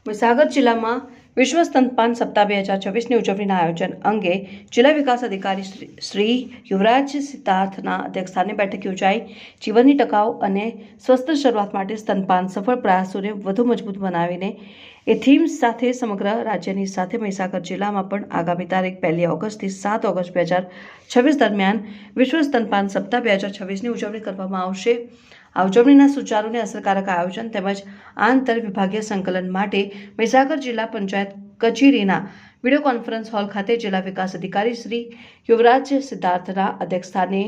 મહીસાગર જિલ્લામાં વિશ્વ સ્તનપાન સપ્તાહ 2026ની ઉજવણીના આયોજન અંગે જિલ્લા વિકાસ અધિકારી શ્રી યુવરાજ સિદ્ધાર્થના અધ્યક્ષસ્થાને બેઠક યોજાઈ। જીવનની ટકાઉ અને સ્વસ્થ શરૂઆત માટે સ્તનપાન સફળ પ્રયાસોને વધુ મજબૂત બનાવીને એ થીમ સાથે સમગ્ર રાજ્યની સાથે મહીસાગર જિલ્લામાં પણ આગામી તારીખ 1 ઓગસ્ટથી 7 ઓગસ્ટ 2026 દરમિયાન વિશ્વ સ્તનપાન સપ્તાહ 2026ની ઉજવણી કરવામાં આવશે। આ ઉજવણીના સુચારુ અને અસરકારક આયોજન તેમજ આંતર વિભાગીય સંકલન માટે મહીસાગર જિલ્લા પંચાયત કચેરીના વિડીયો કોન્ફરન્સ હોલ ખાતે જિલ્લા વિકાસ અધિકારી શ્રી યુવરાજ સિદ્ધાર્થના અધ્યક્ષસ્થાને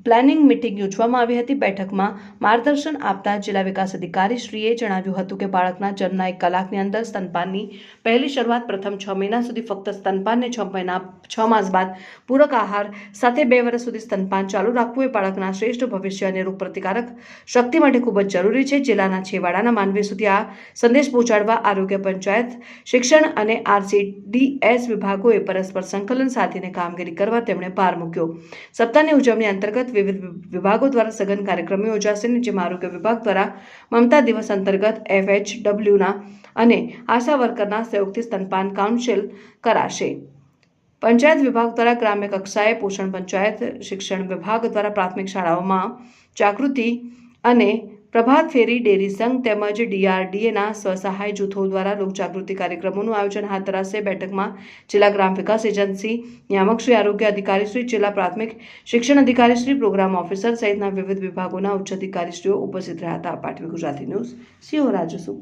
પ્લાનિંગ મીટિંગ યોજવામાં આવી હતી। બેઠકમાં માર્ગદર્શન આપતા જિલ્લા વિકાસ અધિકારી શ્રીએ જણાવ્યું હતું કે બાળકના જન્મના 1 કલાકની અંદર સ્તનપાનની પહેલી શરૂઆત પ્રથમ 6 મહિના સુધી ફક્ત સ્તનપાનને 6 માસ બાદ પૂરક આહાર સાથે 2 વર્ષ સુધી સ્તનપાન ચાલુ રાખવું એ બાળકના શ્રેષ્ઠ ભવિષ્ય અને રોગપ્રતિકારક શક્તિ માટે ખૂબ જ જરૂરી છે। જિલ્લાના છેવાડાના માનવી સુધી આ સંદેશ પહોંચાડવા આરોગ્ય પંચાયત શિક્ષણ અને RCDS વિભાગોએ પરસ્પર સંકલન સાધીને કામગીરી કરવા તેમણે ભાર મૂક્યો। સપ્તાહની ઉજવણી અંતર્ગત વિવિધ વિભાગો દ્વારા સઘન કાર્યક્રમો યોજાશે, જેમાં આરોગ્ય વિભાગ દ્વારા મમતા દિવસ અંતર્ગત FHWના અને આશા વર્કરના સહયોગથી સ્તનપાન કાઉન્સિલ કરાશે। પંચાયત વિભાગ દ્વારા ગ્રામ્ય કક્ષાએ પોષણ પંચાયત, શિક્ષણ વિભાગ દ્વારા પ્રાથમિક શાળાઓમાં જાગૃતિ અને પ્રભાત ફેરી, ડેરી સંઘ તેમજ DRDAના સ્વસહાય જૂથો દ્વારા લોકજાગૃતિ કાર્યક્રમોનું આયોજન હાથ ધરાશે। બેઠકમાં જિલ્લા ગ્રામ વિકાસ એજન્સી નિયામક શ્રી, આરોગ્ય અધિકારી શ્રી, જિલ્લા પ્રાથમિક શિક્ષણ અધિકારી શ્રી, પ્રોગ્રામ ઓફિસર સહિતના વિવિધ વિભાગોના ઉચ્ચ અધિકારીશ્રીઓ ઉપસ્થિત રહ્યા હતા। પાટવી ગુજરાતી ન્યૂઝ, સિંહોર રાજસુ।